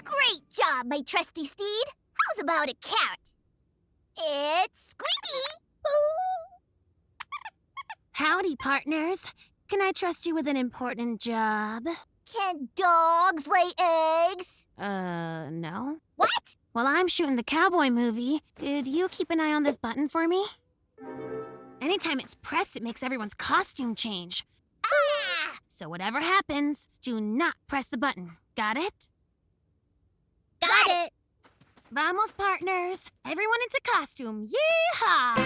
Great job, my trusty steed. How's about a carrot? It's Squeaky. Howdy, partners. Can I trust you with an important job? Can dogs lay eggs? No. What? While I'm shooting the cowboy movie, could you keep an eye on this button for me? Anytime it's pressed, it makes everyone's costume change. Ah! So whatever happens, do not press the button. Got it? Got it. Vamos, partners. Everyone into costume. Yeehaw!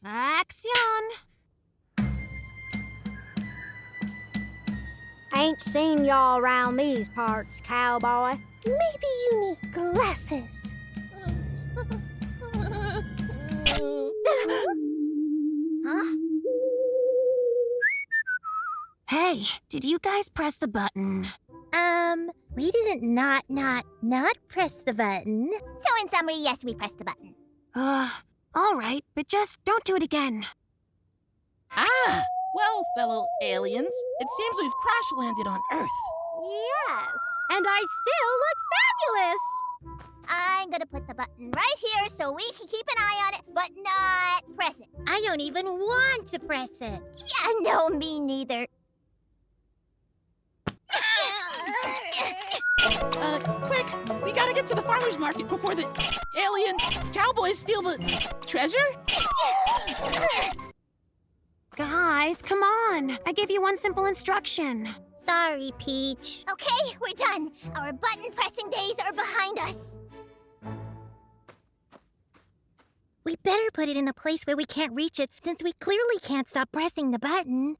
Action! Ain't seen y'all around these parts, cowboy. Maybe you need glasses. Huh? Hey, did you guys press the button? We didn't not press the button. So in summary, yes, we pressed the button. All right, but just don't do it again. Ah! Well, fellow aliens, it seems we've crash-landed on Earth. Yes, and I still look fabulous. I'm gonna put the button right here so we can keep an eye on it, but not press it. I don't even want to press it. Yeah, no, me neither. Quick! We gotta get to the farmer's market before the alien cowboys steal the treasure? Guys, come on. I gave you one simple instruction. Sorry, Peach. Okay, we're done. Our button pressing days are behind us. We better put it in a place where we can't reach it, since we clearly can't stop pressing the button.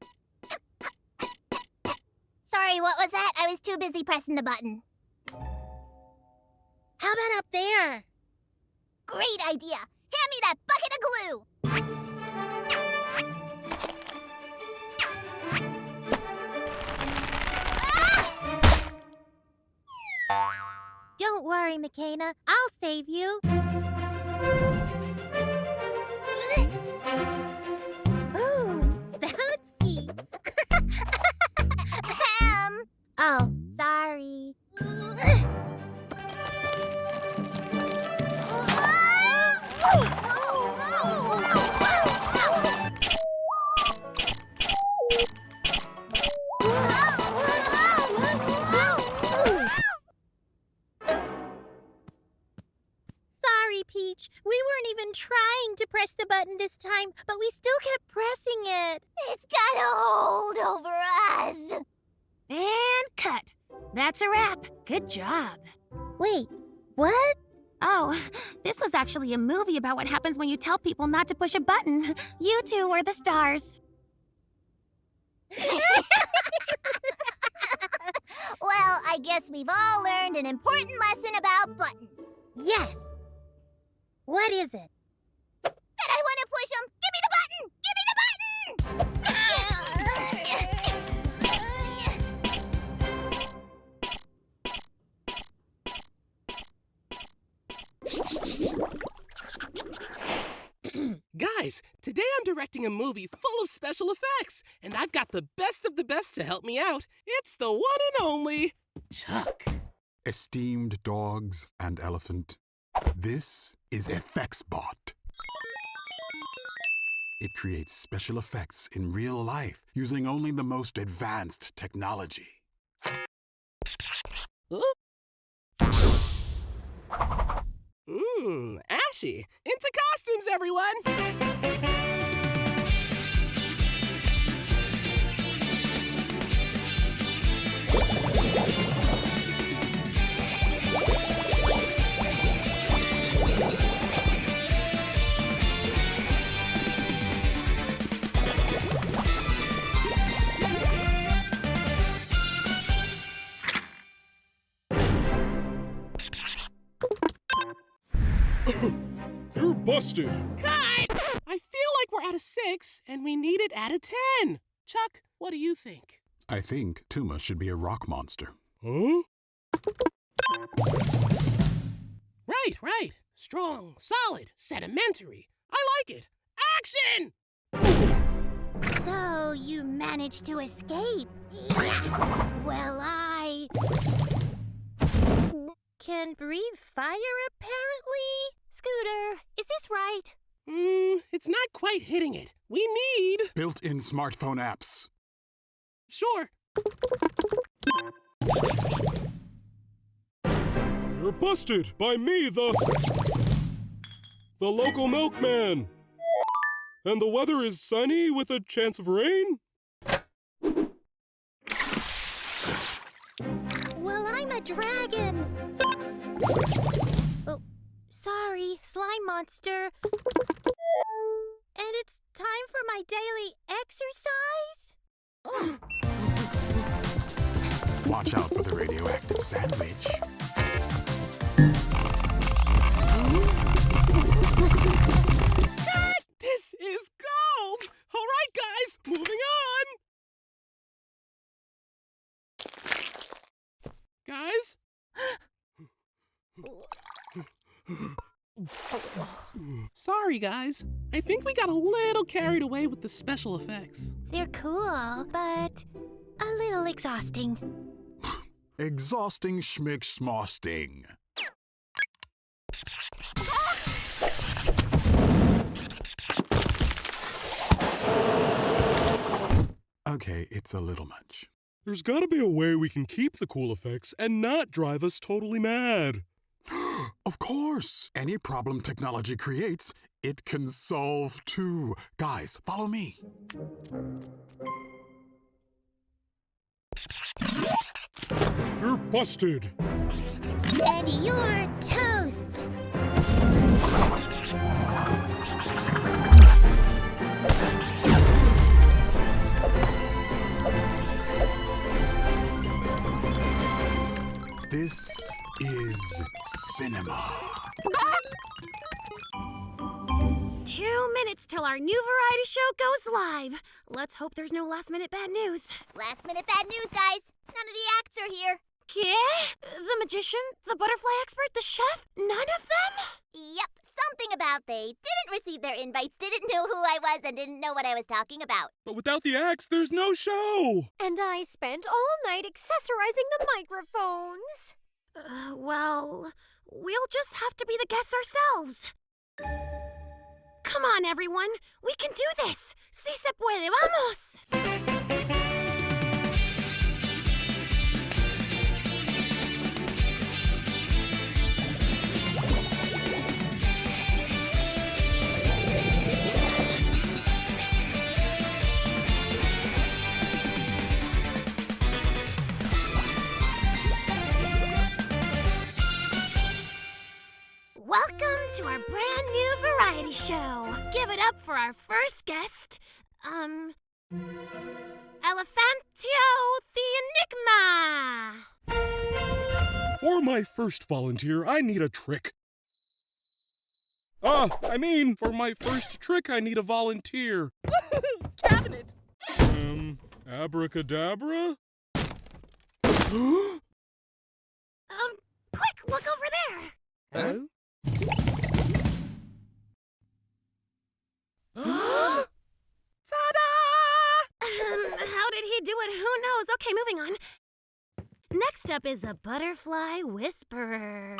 Sorry, what was that? I was too busy pressing the button. How about up there? Great idea. Hand me that bucket of glue. Don't worry, Makena. I'll save you. Ooh, bouncy. Oh, sorry. Sorry, Peach. We weren't even trying to press the button this time, but we still kept pressing it. It's got a hold over us. And cut. That's a wrap. Good job. Wait, what? Oh, this was actually a movie about what happens when you tell people not to push a button. You two were the stars. Well, I guess we've all learned an important lesson about buttons. Yes. What is it? That I want to push them. Give me the button! Give me the button! Guys, today I'm directing a movie full of special effects, and I've got the best of the best to help me out. It's the one and only Chuck. Esteemed dogs and elephant, this is EffectsBot. It creates special effects in real life using only the most advanced technology. Huh? Ashy. Into costumes, everyone! busted. Cut! I feel like we're out of 6, and we need it out of 10. Chuck, what do you think? I think Tuma should be a rock monster. Huh? Right. Strong, solid, sedimentary. I like it. Action! So you managed to escape. Well, I can breathe fire, apparently. Scooter, is this right? It's not quite hitting it. We need... Built-in smartphone apps. Sure. You're busted by me, the local milkman. And the weather is sunny with a chance of rain? Well, I'm a dragon. Oh, sorry, slime monster. And it's time for my daily exercise? Watch out for the radioactive sandwich. This is gold! All right, guys, moving on! Guys? Sorry, guys. I think we got a little carried away with the special effects. They're cool, but a little exhausting. Exhausting schmick-schmosting. Okay, it's a little much. There's gotta be a way we can keep the cool effects and not drive us totally mad. Of course! Any problem technology creates, it can solve too. Guys, follow me. You're busted. And you're toast. This is cinema. 2 minutes till our new variety show goes live. Let's hope there's no last-minute bad news. Last-minute bad news, guys. None of the acts are here. The magician, the butterfly expert, the chef, none of them? Yep, something about they didn't receive their invites, didn't know who I was, and didn't know what I was talking about. But without the acts, there's no show. And I spent all night accessorizing the microphones. Well, we'll just have to be the guests ourselves. Come on, everyone. We can do this. Si se puede, vamos! Welcome to our brand new variety show. Give it up for our first guest, Elephantio the Enigma. For my first volunteer, I need a trick. For my first trick, I need a volunteer. Cabinet! Abracadabra? Quick, look over there. Huh? Ta-da! How did he do it? Who knows? Okay, moving on. Next up is a butterfly whisperer.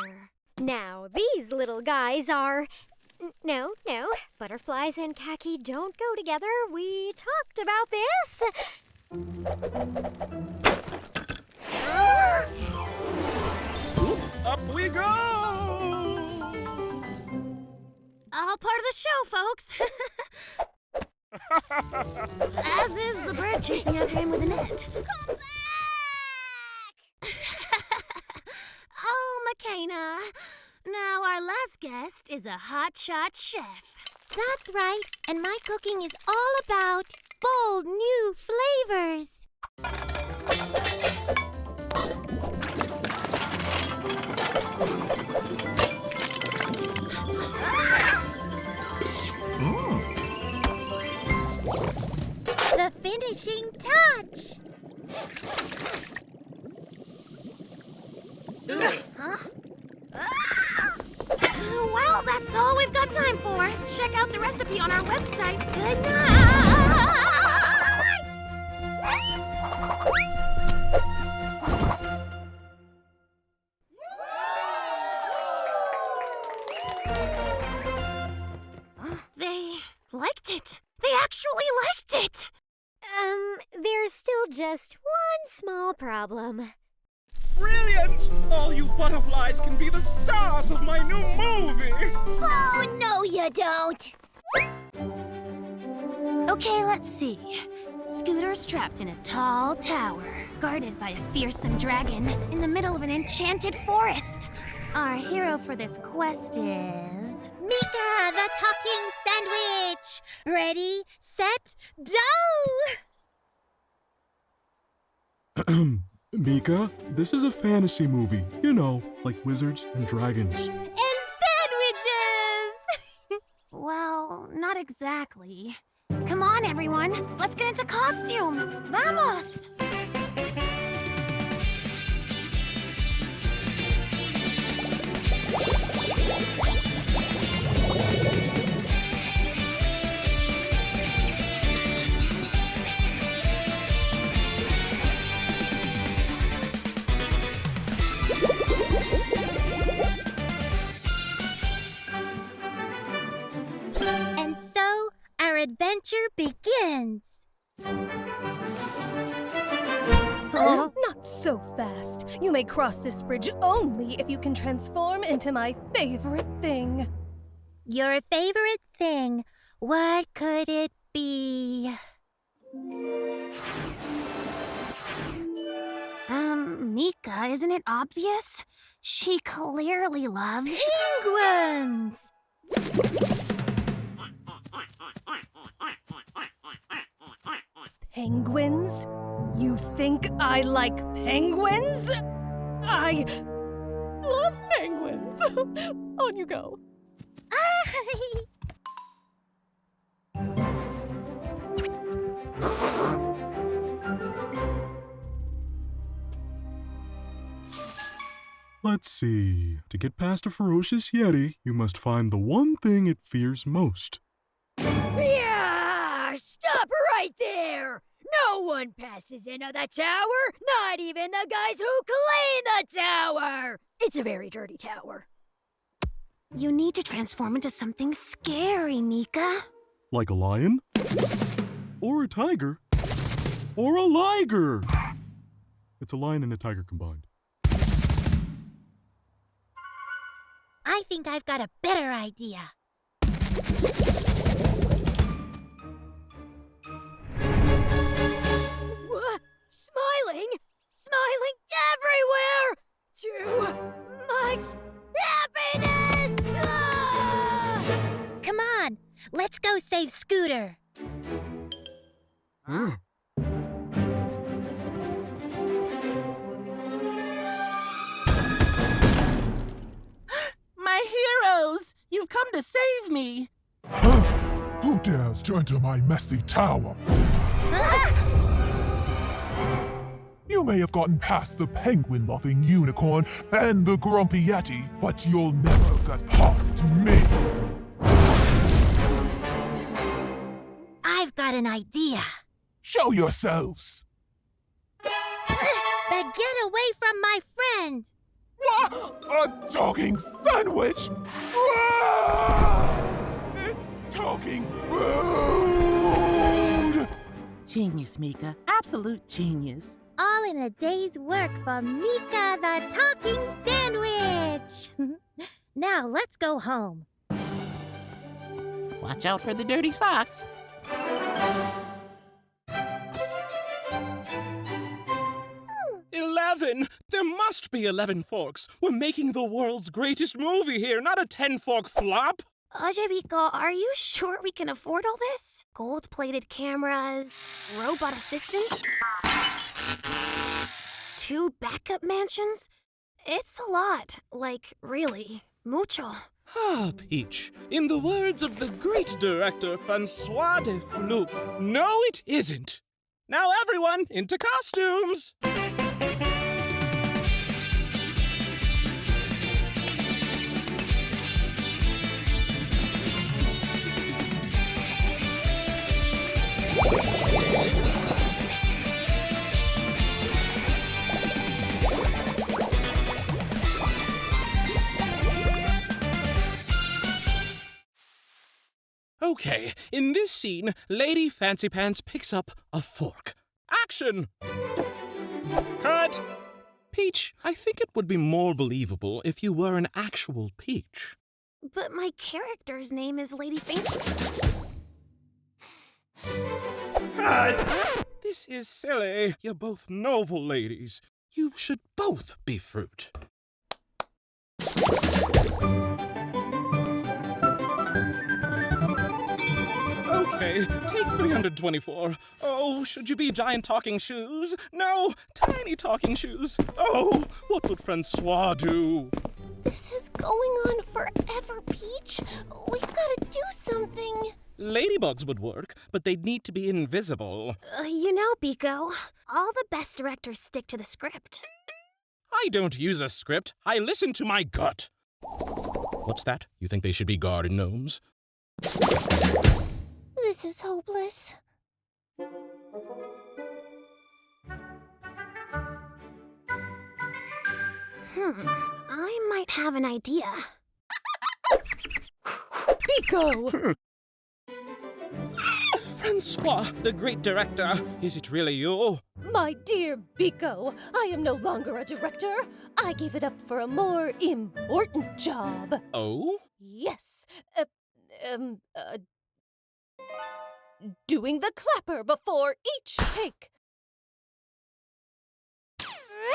Now, these little guys are... No. Butterflies and khaki don't go together. We talked about this. Up we go! All part of the show, folks. As is the bird chasing after him with a net. Come back! Oh, Makena. Now, our last guest is a hotshot chef. That's right, and my cooking is all about bold new flavors. Well, that's all we've got time for. Check out the recipe on our website. Good night! They liked it. They actually liked it. There's still just one small problem. Brilliant! All you butterflies can be the stars of my new movie! Oh, no, you don't. Okay, let's see. Scooter's trapped in a tall tower, guarded by a fearsome dragon in the middle of an enchanted forest. Our hero for this quest is... Mika, the talking sandwich. Ready, set, go! Mika, this is a fantasy movie. You know, like wizards and dragons. And sandwiches! Well, not exactly. Come on, everyone. Let's get into costume. Vamos! And so, our adventure begins. Not so fast. You may cross this bridge only if you can transform into my favorite thing. Your favorite thing, what could it be? Mika, isn't it obvious? She clearly loves... Penguins! Penguins? You think I like penguins? I love penguins. On you go. Let's see. To get past a ferocious Yeti, you must find the one thing it fears most. Yeah! Stop right there! No one passes into the tower, not even the guys who clean the tower! It's a very dirty tower. You need to transform into something scary, Mika. Like a lion? Or a tiger? Or a liger? It's a lion and a tiger combined. I think I've got a better idea. What? Smiling? Smiling everywhere! Too much happiness! Ah! Come on, let's go save Scooter. Huh? My heroes! You've come to save me! Huh? Who dares to enter my messy tower? You may have gotten past the penguin-loving unicorn and the grumpy yeti, but you'll never get past me. I've got an idea. Show yourselves. But get away from my friend. What? A talking sandwich? Ah! It's talking food! Genius, Mika. Absolute genius. All in a day's work for Mika the talking sandwich. Now let's go home. Watch out for the dirty socks. 11! There must be 11 forks. We're making the world's greatest movie here, not a 10-fork flop. Mika, are you sure we can afford all this? Gold-plated cameras, robot assistants, 2 backup mansions? It's a lot. Like, really, mucho. Ah, Peach. In the words of the great director Francois de Floof, no, it isn't. Now, everyone, into costumes! Okay, in this scene, Lady Fancy Pants picks up a fork. Action! Cut! Peach, I think it would be more believable if you were an actual peach. But my character's name is Lady Fancy. Cut! This is silly. You're both noble ladies. You should both be fruit. Okay, take 324. Oh, should you be giant talking shoes? No, tiny talking shoes. Oh, what would Francois do? This is going on forever, Peach. We've got to do something. Ladybugs would work, but they'd need to be invisible. You know, Biko, all the best directors stick to the script. I don't use a script. I listen to my gut. What's that? You think they should be garden gnomes? This is hopeless. I might have an idea. Biko! Francois, the great director. Is it really you? My dear Biko, I am no longer a director. I gave it up for a more important job. Oh? Yes. Doing the clapper before each take.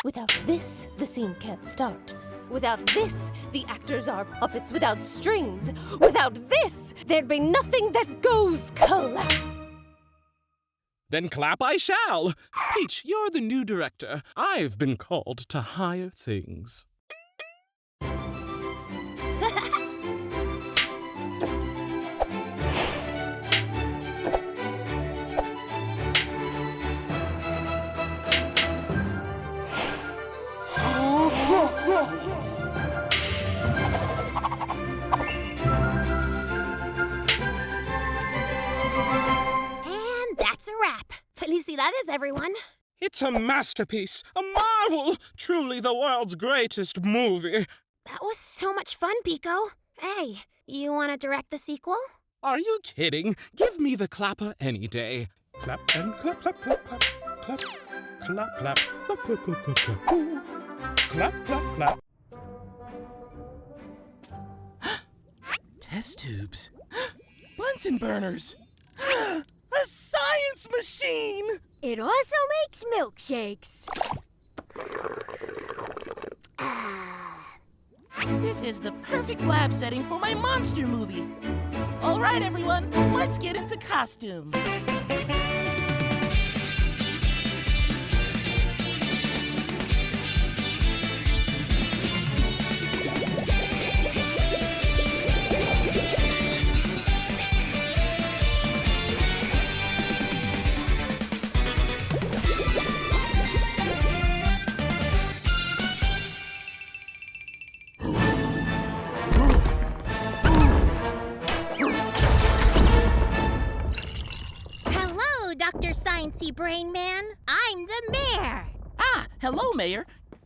Without this, the scene can't start. Without this, the actors are puppets without strings. Without this, there'd be nothing that goes clap. Then clap I shall. Peach, you're the new director. I've been called to higher things. Felicidades, everyone. It's a masterpiece, a marvel, truly the world's greatest movie. That was so much fun, Biko. Hey, you want to direct the sequel? Are you kidding? Give me the clapper any day. Clap and clap, clap, clap, clap, clap, clap, clap, clap, clap, clap, clap, clap, clap, clap. Test tubes. Bunsen burners. A science machine! It also makes milkshakes. This is the perfect lab setting for my monster movie. All right, everyone, let's get into costumes. Sciencey Brain Man. I'm the mayor. Ah, hello, Mayor.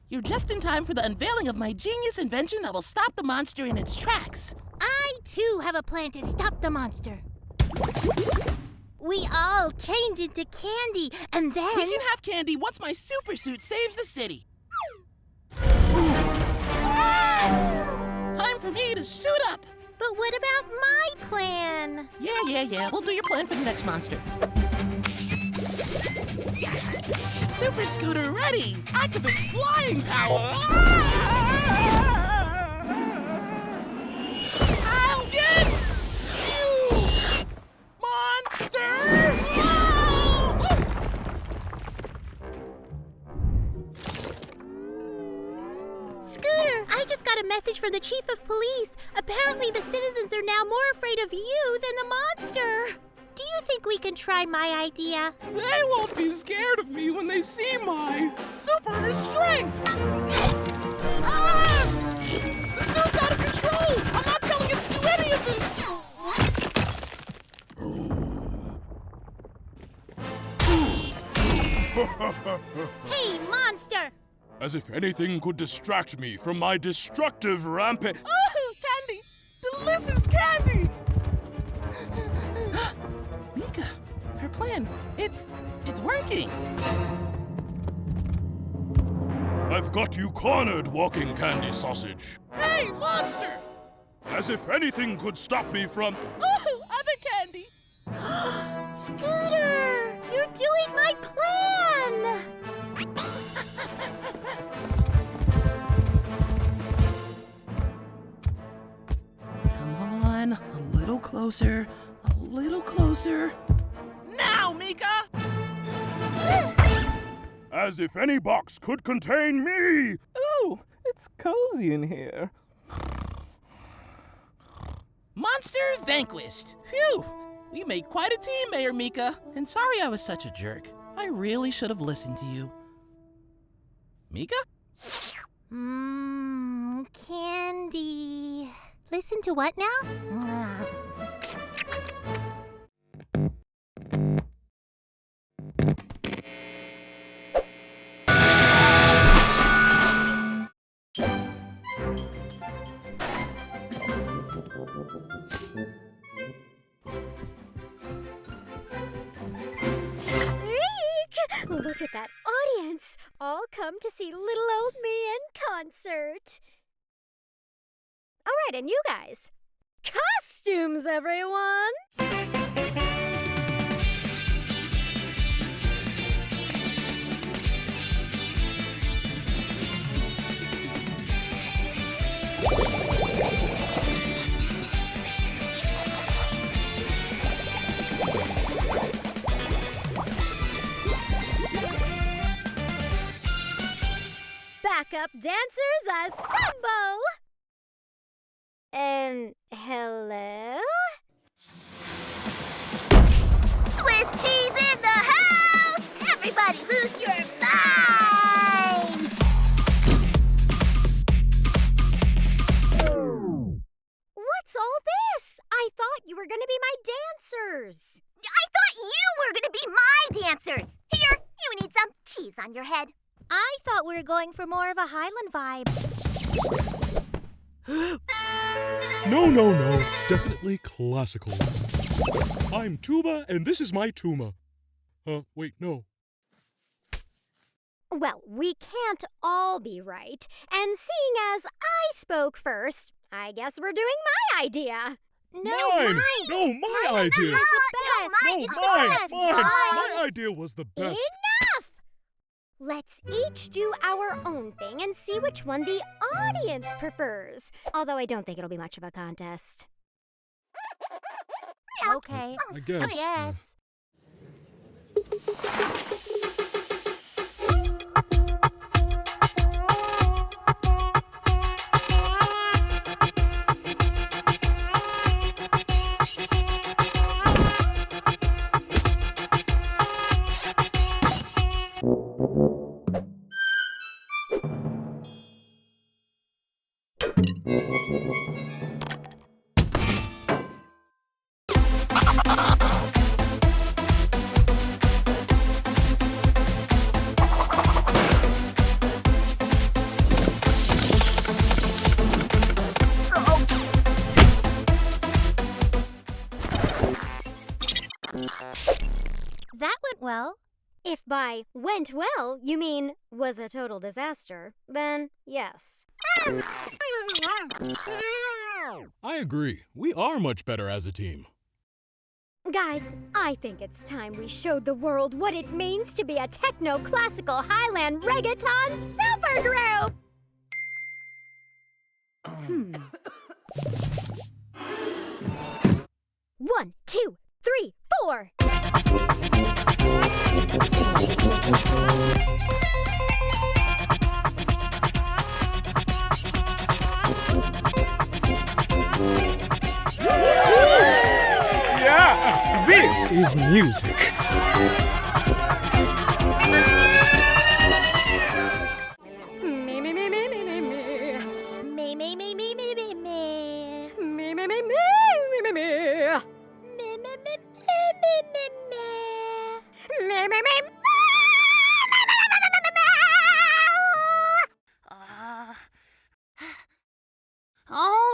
You're just in time for the unveiling of my genius invention that will stop the monster in its tracks. I, too, have a plan to stop the monster. We all change into candy, and then... We can have candy once my super suit saves the city. Time for me to suit up. But what about my plan? Yeah. We'll do your plan for the next monster. Super Scooter ready! Activate flying power! I'll get you! Monster! Scooter, I just got a message from the chief of police. Apparently the citizens are now more afraid of you than the monster. Do you think we can try my idea? They won't be scared of me when they see my super strength! Ah! The suit's out of control! I'm not telling it to do any of this! Hey, monster! As if anything could distract me from my destructive rampage. Oh, candy! Delicious candy! plan. It's working. I've got you cornered, walking candy sausage. Hey, monster! As if anything could stop me from... Ooh, other candy. Scooter! You're doing my plan! Come on, a little closer, a little closer. Now, Mika! As if any box could contain me! Ooh, it's cozy in here. Monster vanquished. Phew! We made quite a team, Mayor Mika. And sorry I was such a jerk. I really should have listened to you. Mika? Candy. Listen to what now? Look at that audience! All come to see little old me in concert. All right, and you guys, costumes, everyone! Backup dancers assemble! Hello? Swiss cheese in the house! Everybody lose your minds! What's all this? I thought you were gonna be my dancers. I thought you were gonna be my dancers! Here, you need some cheese on your head. I thought we were going for more of a Highland vibe. No. Definitely classical. I'm Tuba, and this is my Tuma. Wait, no. Well, we can't all be right. And seeing as I spoke first, I guess we're doing my idea. Mine! No, my idea! The best. No, mine! My idea was the best. Enough! Let's each do our own thing and see which one the audience prefers. Although I don't think it'll be much of a contest. Okay. I guess. That went well. If by went well you mean was a total disaster, then yes. I agree. We are much better as a team. Guys, I think it's time we showed the world what it means to be a techno-classical Highland reggaeton supergroup! 1, 2, 3, 4! Yeah, this is music. Me, me, me, me, me, me, me. Me, me, me, me, me, me, me. Me, me, me, me, me, me, me. Me, me, me, me, me, me, me. Me, me, me. All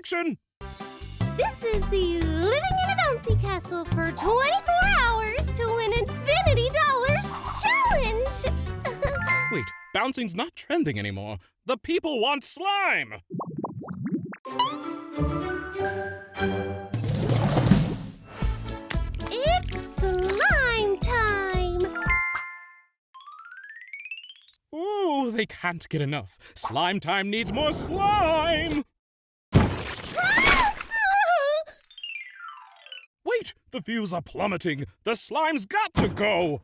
Action! This is the Living in a Bouncy Castle for 24 hours to win Infinity Dollars challenge! Wait, bouncing's not trending anymore. The people want slime! It's slime time! Ooh, they can't get enough. Slime time needs more slime! Wait, the views are plummeting. The slime's got to go!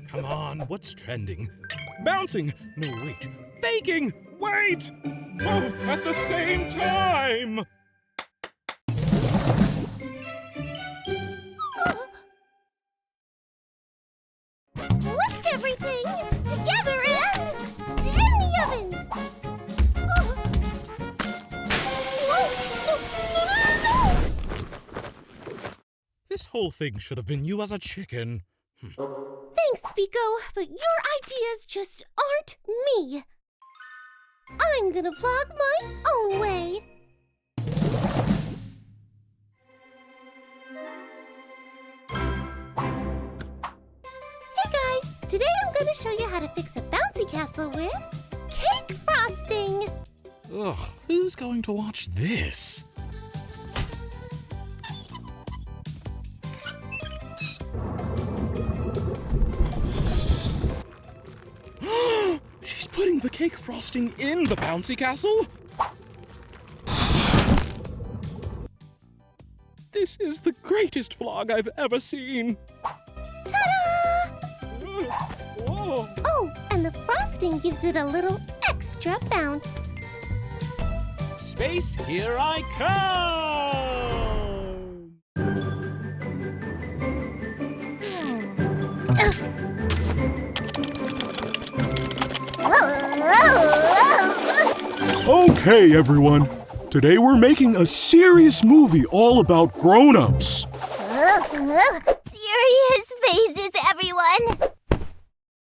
Come on, what's trending? Bouncing! No, wait. Baking! Wait! Both at the same time! Whisk everything together and in the oven! This whole thing should have been you as a chicken. Thanks, Pico, but your ideas just aren't me. I'm gonna vlog my own way. Hey guys, today I'm gonna show you how to fix a bouncy castle with cake frosting. Ugh, who's going to watch this? She's putting the cake frosting in the bouncy castle? This is the greatest vlog I've ever seen. Ta-da! Whoa. Oh, and the frosting gives it a little extra bounce. Space, here I come! Okay, everyone. Today we're making a serious movie all about grown-ups. Serious faces, everyone.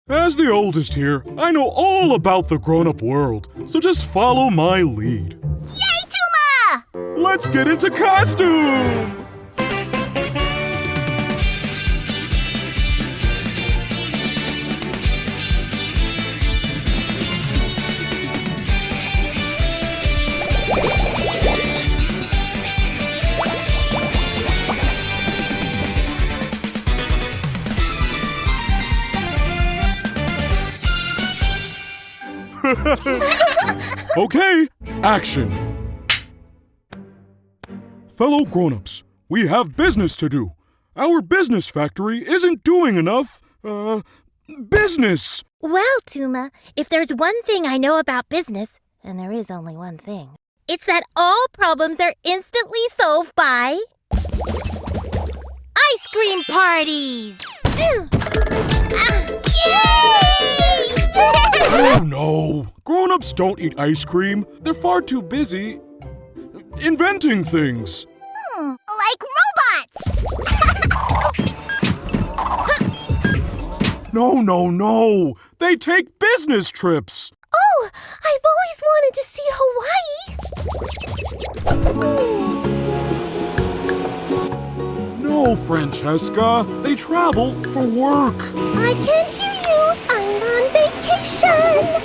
As the oldest here, I know all about the grown-up world, so just follow my lead. Yay, Tuma! Let's get into costume! Okay, action! Fellow grown-ups, we have business to do. Our business factory isn't doing enough, business! Well, Tuma, if there's one thing I know about business, and there is only one thing, it's that all problems are instantly solved by ice cream parties! Yay! Oh no! Grown-ups don't eat ice cream. They're far too busy inventing things. Like robots! No. They take business trips. Oh, I've always wanted to see Hawaii. No, Francesca. They travel for work. I can't hear you. I'm on vacation.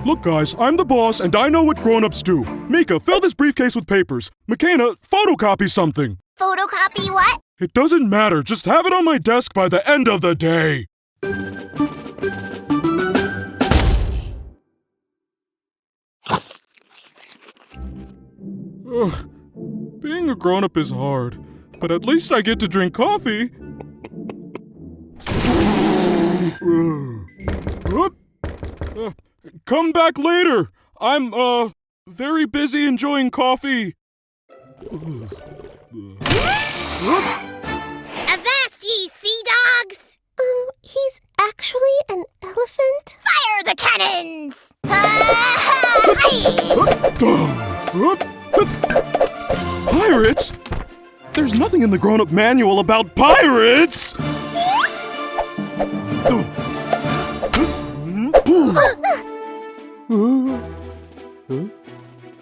Look, guys, I'm the boss, and I know what grown-ups do. Mika, fill this briefcase with papers. Makena, photocopy something. Photocopy what? It doesn't matter. Just have it on my desk by the end of the day. Ugh. Being a grown-up is hard, but at least I get to drink coffee. Come back later. I'm, very busy enjoying coffee. Avast ye sea dogs! He's actually an elephant? Fire the cannons! Pirates? There's nothing in the grown-up manual about pirates!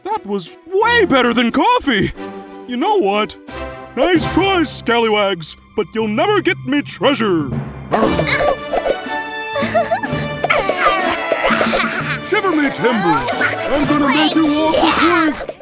That was way way better than coffee. You know what? Nice try, scallywags, but you'll never get me treasure. Shiver me timbers! I'm gonna make you walk with me.